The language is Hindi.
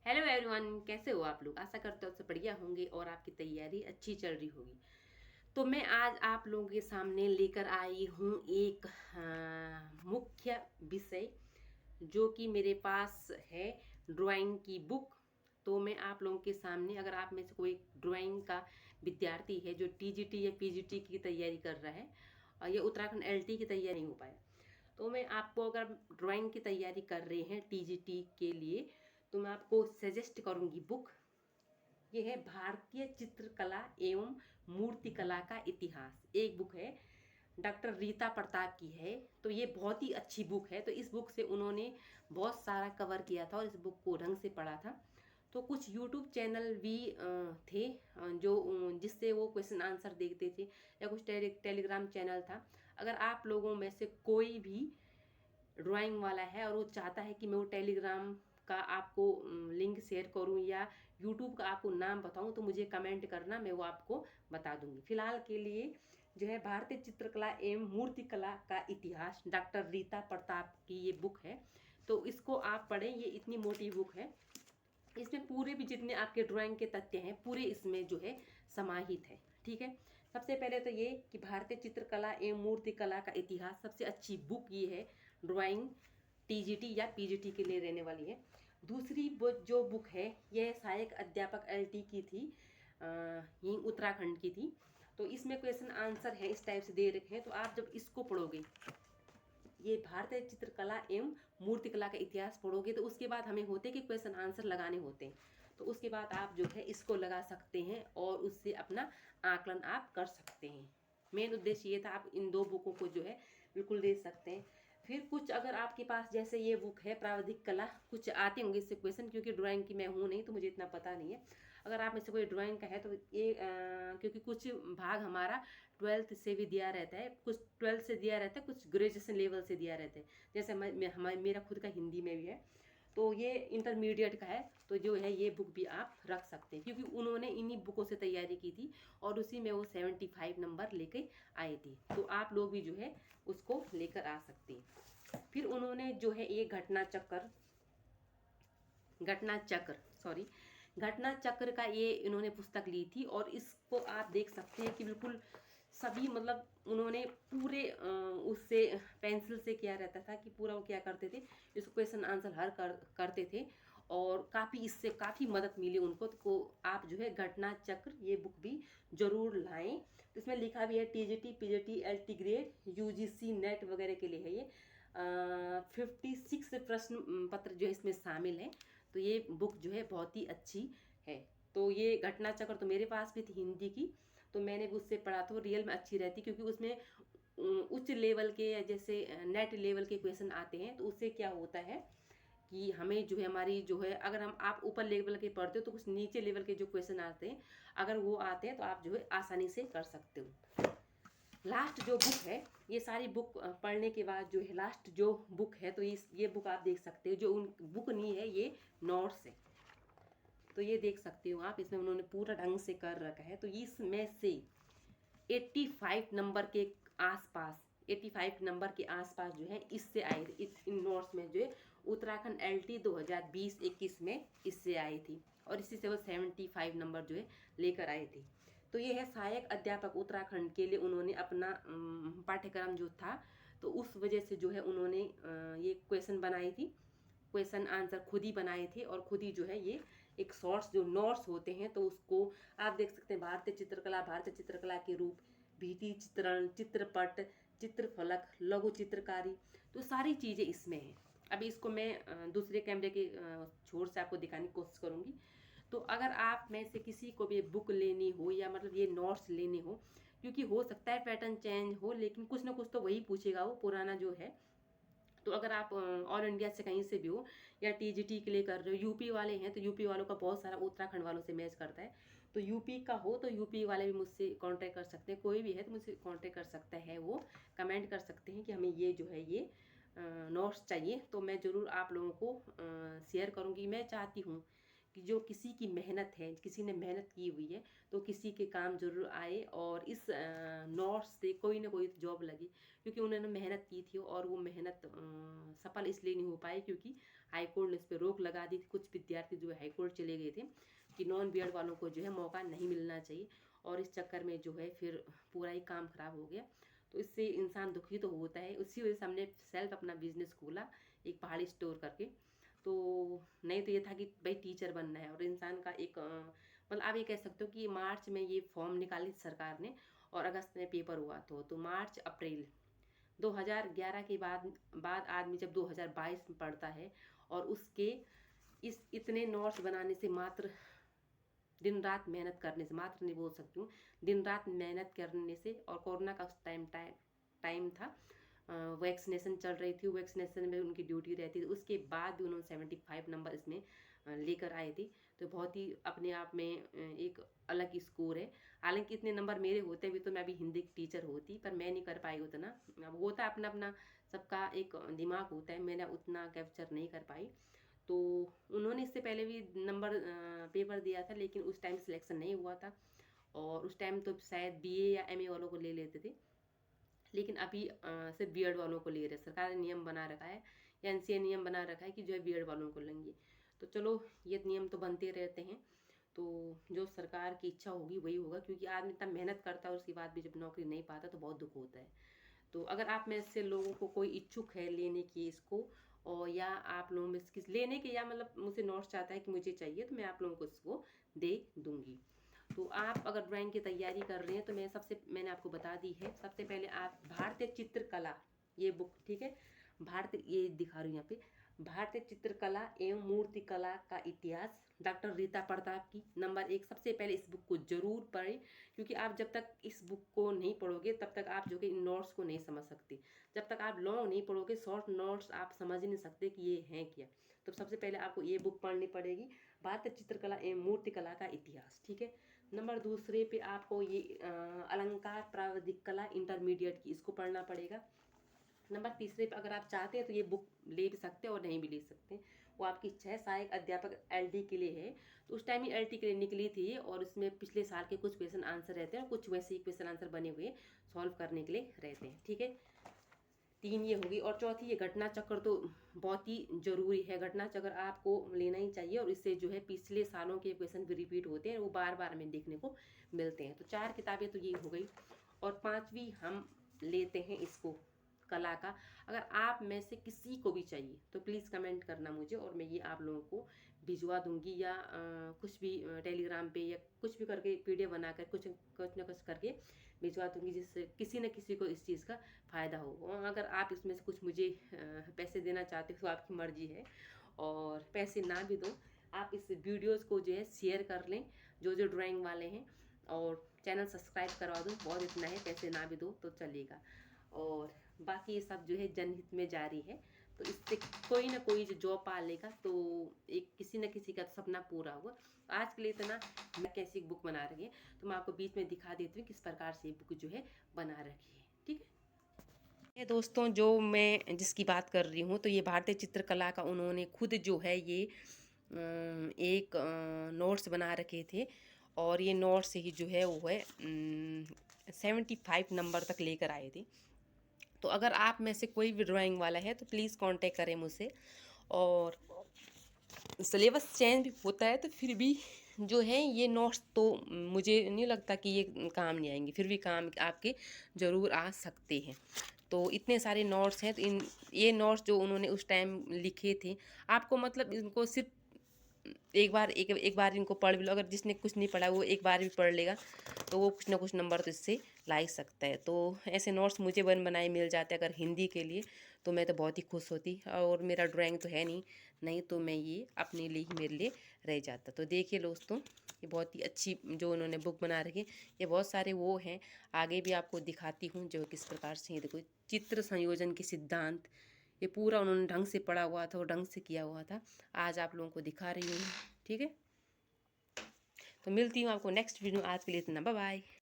हेलो एवरीवन, कैसे हो आप लोग। आशा करते हो सबसे बढ़िया होंगे और आपकी तैयारी अच्छी चल रही होगी। तो मैं आज आप लोगों के सामने लेकर आई हूँ एक मुख्य विषय जो कि मेरे पास है, ड्राइंग की बुक। तो मैं आप लोगों के सामने, अगर आप में से कोई ड्राइंग का विद्यार्थी है जो टीजीटी या पीजीटी की तैयारी कर रहा है और ये उत्तराखंड एलटी की तैयारी नहीं हो पाया, तो मैं आपको, अगर ड्राइंग की तैयारी कर रहे हैं टीजीटी के लिए, तो मैं आपको सजेस्ट करूंगी बुक। ये है भारतीय चित्रकला एवं मूर्तिकला का इतिहास। एक बुक है, डॉक्टर रीता प्रताप की है। तो ये बहुत ही अच्छी बुक है। तो इस बुक से उन्होंने बहुत सारा कवर किया था और इस बुक को ढंग से पढ़ा था। तो कुछ यूट्यूब चैनल भी थे जो जिससे वो क्वेश्चन आंसर देखते थे, या कुछ टेलीग्राम चैनल था। अगर आप लोगों में से कोई भी ड्राइंग वाला है और वो चाहता है कि मैं वो टेलीग्राम का आपको लिंक शेयर करूं या यूट्यूब का आपको नाम बताऊं, तो मुझे कमेंट करना, मैं वो आपको बता दूंगी। फिलहाल के लिए जो है भारतीय चित्रकला एवं मूर्तिकला का इतिहास, डॉक्टर रीता प्रताप की ये बुक है। तो इसको आप पढ़ें, ये इतनी मोटी बुक है। इसमें पूरे भी जितने आपके ड्राइंग के तथ्य हैं पूरे इसमें जो है समाहित है। ठीक है। सबसे पहले तो ये कि भारतीय चित्रकला एवं मूर्तिकला का इतिहास, सबसे अच्छी बुक ये है ड्राइंग टीजीटी या पीजीटी के लिए रहने वाली है। दूसरी जो बुक है, यह सहायक अध्यापक एलटी की थी, यहीं उत्तराखंड की थी। तो इसमें क्वेश्चन आंसर है इस टाइप से दे रखे हैं। तो आप जब इसको पढ़ोगे, ये भारतीय चित्रकला एवं मूर्तिकला का इतिहास पढ़ोगे, तो उसके बाद हमें होते कि क्वेश्चन आंसर लगाने होते हैं। तो उसके बाद आप जो है इसको लगा सकते हैं और उससे अपना आकलन आप कर सकते हैं। मेन उद्देश्य ये था, आप इन दो बुकों को जो है बिल्कुल दे सकते हैं। फिर कुछ अगर आपके पास, जैसे ये बुक है प्रावधिक कला, कुछ आते होंगे इससे क्वेश्चन, क्योंकि ड्राइंग की मैं हूँ नहीं तो मुझे इतना पता नहीं है। अगर आप में से कोई ड्राइंग का है तो ये क्योंकि कुछ भाग हमारा 12th से भी दिया रहता है, कुछ 12th से दिया रहता है, कुछ ग्रेजुएशन लेवल से दिया रहता है। जैसे मेरा खुद का हिंदी में भी है, तो ये इंटरमीडिएट का है। तो जो है ये बुक भी आप रख सकते हैं, क्योंकि उन्होंने इन्हीं बुकों से तैयारी की थी और उसी में वो 75 नंबर लेके आए थे। तो आप लोग भी जो है उसको लेकर आ सकते हैं। फिर उन्होंने जो है ये घटना चक्र का ये इन्होंने पुस्तक ली थी। और इसको आप देख सकते हैं कि बिल्कुल सभी, मतलब उन्होंने पूरे उससे पेंसिल से किया रहता था कि पूरा वो क्या करते थे, इसको क्वेश्चन आंसर हर करते थे और काफ़ी इससे काफ़ी मदद मिली उनको। तो आप जो है घटना चक्र ये बुक भी जरूर लाएं। तो इसमें लिखा भी है TGT PGT LT grade UGC net वगैरह के लिए है ये। 56 प्रश्न पत्र जो है इसमें शामिल है। तो ये बुक जो है बहुत ही अच्छी है। तो ये घटना चक्र तो मेरे पास भी थी हिंदी की, तो मैंने भी उससे पढ़ा, तो रियल में अच्छी रहती, क्योंकि उसमें उच्च लेवल के, जैसे नेट लेवल के क्वेश्चन आते हैं। तो उससे क्या होता है कि हमें जो है, हमारी जो है, अगर आप ऊपर लेवल के पढ़ते हो तो कुछ नीचे लेवल के जो क्वेश्चन आते हैं, अगर वो आते हैं तो आप जो है आसानी से कर सकते हो। लास्ट जो बुक है, ये सारी बुक पढ़ने के बाद जो है लास्ट जो बुक है, तो ये बुक आप देख सकते हो। जो उन बुक नहीं है, ये नोट्स है। तो ये देख सकते हो आप, इसमें उन्होंने पूरा ढंग से कर रखा है। तो इसमें से 85 नंबर के आसपास, 85 नंबर के आसपास जो है इससे आए थे। इन नोट्स में जो है उत्तराखंड एलटी 2020-21 में इससे आई थी और इसी से वो 75 नंबर जो है लेकर आए थे। तो ये है सहायक अध्यापक उत्तराखंड के लिए उन्होंने अपना पाठ्यक्रम जो था, तो उस वजह से जो है उन्होंने ये क्वेश्चन बनाई थी, क्वेश्चन आंसर खुद ही बनाए थे और खुद ही जो है ये एक शॉर्ट्स जो नोट्स होते हैं, तो उसको आप देख सकते हैं। भारतीय चित्रकला के रूप, भित्ति चित्रण, चित्रपट, चित्रफलक, लघु चित्रकारी, तो सारी चीज़ें इसमें हैं। अभी इसको मैं दूसरे कैमरे के छोर से आपको दिखाने की कोशिश करूँगी। तो अगर आप में से किसी को भी बुक लेनी हो या मतलब ये नोट्स लेने हो, क्योंकि हो सकता है पैटर्न चेंज हो, लेकिन कुछ ना कुछ तो वही पूछेगा वो पुराना जो है। तो अगर आप ऑल इंडिया से कहीं से भी हो या टीजीटी के लिए कर रहे हो, यूपी वाले हैं तो यूपी वालों का बहुत सारा उत्तराखंड वालों से मैच करता है। तो यूपी का हो तो यूपी वाले भी मुझसे कांटेक्ट कर सकते हैं, कोई भी है तो मुझसे कांटेक्ट कर सकता है। वो कमेंट कर सकते हैं कि हमें ये जो है ये नोट्स चाहिए, तो मैं ज़रूर आप लोगों को शेयर करूँगी। मैं चाहती हूँ कि जो किसी की मेहनत है, किसी ने मेहनत की हुई है, तो किसी के काम जरूर आए और इस नोट्स से कोई ना कोई जॉब लगे, क्योंकि उन्होंने मेहनत की थी और वो मेहनत सफल इसलिए नहीं हो पाई क्योंकि हाई कोर्ट ने इस पर रोक लगा दी थी। कुछ विद्यार्थी जो है हाई कोर्ट चले गए थे कि नॉन बीएड वालों को जो है मौका नहीं मिलना चाहिए, और इस चक्कर में जो है फिर पूरा ही काम खराब हो गया। तो इससे इंसान दुखी तो होता है। उसी वजह से हमने सेल्फ अपना बिजनेस खोला, एक पहाड़ी स्टोर करके। तो नहीं तो ये था कि भाई टीचर बनना है, और इंसान का एक मतलब आप ये कह सकते हो कि मार्च में ये फॉर्म निकाली सरकार ने और अगस्त में पेपर हुआ। तो मार्च अप्रैल 2011 के बाद आदमी जब 2022 में पढ़ता है, और उसके इस इतने नोट्स बनाने से, मात्र दिन रात मेहनत करने से, मात्र नहीं बोल सकती हूँ, दिन रात मेहनत करने से, और कोरोना का उस टाइम था, वैक्सीनेशन चल रही थी, वैक्सीनेशन में उनकी ड्यूटी रहती थी, उसके बाद भी उन्होंने 75 नंबर इसमें लेकर आए थे। तो बहुत ही अपने आप में एक अलग स्कोर है। हालांकि इतने नंबर मेरे होते भी तो मैं अभी हिंदी की टीचर होती, पर मैं नहीं कर पाई उतना। अब होता है अपना अपना, सबका एक दिमाग होता है, मैंने उतना कैप्चर नहीं कर पाई। तो उन्होंने इससे पहले भी नंबर पेपर दिया था, लेकिन उस टाइम सिलेक्शन नहीं हुआ था, और उस टाइम तो शायद बीए या एमए वालों को ले लेते थे, लेकिन अभी सिर्फ बीएड वालों को ले रहे। सरकार ने नियम बना रखा है, या एनसीए नियम बना रखा है कि जो है बीएड वालों को लेंगे। तो चलो, ये नियम तो बनते रहते हैं। तो जो सरकार की इच्छा होगी वही होगा, क्योंकि आदमी इतना मेहनत करता है और उसके बाद भी जब नौकरी नहीं पाता तो बहुत दुख होता है। तो अगर आप में से लोगों को कोई इच्छुक है लेने की इसको, और या आप लोगों में से किस लेने के, या मतलब मुझसे नोट्स चाहता है कि मुझे चाहिए, तो मैं आप लोगों को इसको दे दूंगी। तो आप अगर ड्राइंग की तैयारी कर रहे हैं तो मैंने आपको बता दी है। सबसे पहले आप भारतीय चित्रकला, ये बुक, ठीक है, भारतीय, ये दिखा रही हूँ यहाँ पे, भारतीय चित्रकला एवं मूर्तिकला का इतिहास, डॉक्टर रीता प्रताप की, नंबर 1। सबसे पहले इस बुक को जरूर पढ़ें, क्योंकि आप जब तक इस बुक को नहीं पढ़ोगे तब तक आप जो कि इन नोट्स को नहीं समझ सकते। जब तक आप लॉन्ग नहीं पढ़ोगे, शॉर्ट नोट्स आप समझ ही नहीं सकते कि ये हैं क्या। तो सबसे पहले आपको ये बुक पढ़नी पड़ेगी, भारतीय चित्रकला एवं मूर्तिकला का इतिहास, ठीक है। नंबर दूसरे पे आपको ये अलंकार प्रावधिक कला इंटरमीडिएट की, इसको पढ़ना पड़ेगा। नंबर तीसरे पे अगर आप चाहते हैं तो ये बुक ले भी सकते हैं और नहीं भी ले सकते, वो आपकी इच्छा है। सहायक अध्यापक एलडी के लिए है, तो उस टाइम ही एलटी के लिए निकली थी, और उसमें पिछले साल के कुछ क्वेश्चन आंसर रहते हैं, और कुछ वैसे ही क्वेश्चन आंसर बने हुए सॉल्व करने के लिए रहते हैं, ठीक है। 3 ये होगी। और चौथी, ये घटना चक्र तो बहुत ही जरूरी है। घटना चक्र आपको लेना ही चाहिए, और इससे जो है पिछले सालों के क्वेश्चन भी रिपीट होते हैं, वो बार बार हमें देखने को मिलते हैं। तो 4 किताबें तो ये हो गई। और 5वीं हम लेते हैं इसको, कला का। अगर आप में से किसी को भी चाहिए तो प्लीज़ कमेंट करना मुझे, और मैं ये आप लोगों को भिजवा दूंगी, या कुछ भी टेलीग्राम पे या कुछ भी करके पीडीएफ बनाकर कुछ ना कुछ करके भिजवा दूंगी, जिससे किसी न किसी को इस चीज़ का फ़ायदा हो। और अगर आप इसमें से कुछ मुझे पैसे देना चाहते हो तो आपकी मर्जी है, और पैसे ना भी दो, आप इस वीडियोस को जो है शेयर कर लें, जो जो ड्राइंग वाले हैं, और चैनल सब्सक्राइब करवा दो। बहुत इतना है, पैसे ना भी दो तो चलेगा। और बाकी ये सब जो है जनहित में जारी है, तो इससे कोई ना कोई जो जॉब पा लेगा, तो एक किसी न किसी का तो सपना पूरा होगा। आज के लिए इतना। मैं कैसी बुक बना रही है तो मैं आपको बीच में दिखा देती हूँ किस प्रकार से बुक जो है बना रखी है, ठीक है। ये दोस्तों, जो मैं जिसकी बात कर रही हूँ, तो ये भारतीय चित्रकला का उन्होंने खुद जो है ये एक नोट्स बना रखे थे, और ये नोट्स ही जो है वो है 75 नंबर तक लेकर आए थे। तो अगर आप में से कोई भी ड्राइंग वाला है तो प्लीज़ कांटेक्ट करें मुझसे। और सिलेबस चेंज भी होता है तो फिर भी जो है ये नोट्स तो मुझे नहीं लगता कि ये काम नहीं आएंगे, फिर भी काम आपके ज़रूर आ सकते हैं। तो इतने सारे नोट्स हैं, तो ये नोट्स जो उन्होंने उस टाइम लिखे थे, आपको मतलब इनको सिर्फ एक बार इनको पढ़ भी लो। अगर जिसने कुछ नहीं पढ़ा वो एक बार भी पढ़ लेगा तो वो कुछ ना कुछ नंबर तो इससे ला ही सकता है। तो ऐसे नोट्स मुझे बनाए मिल जाते अगर हिंदी के लिए, तो मैं तो बहुत ही खुश होती। और मेरा ड्राइंग तो है नहीं तो मैं ये अपने लिए ही मेरे लिए रह जाता। तो देखिए दोस्तों, ये बहुत ही अच्छी जो उन्होंने बुक बना रखी है। ये बहुत सारे वो हैं, आगे भी आपको दिखाती हूँ जो किस प्रकार से। ये देखो, चित्र संयोजन के सिद्धांत, ये पूरा उन्होंने ढंग से पढ़ा हुआ था और ढंग से किया हुआ था। आज आप लोगों को दिखा रही हूँ, ठीक है। तो मिलती हूँ आपको नेक्स्ट वीडियो। आज के लिए इतना, बाय बाय।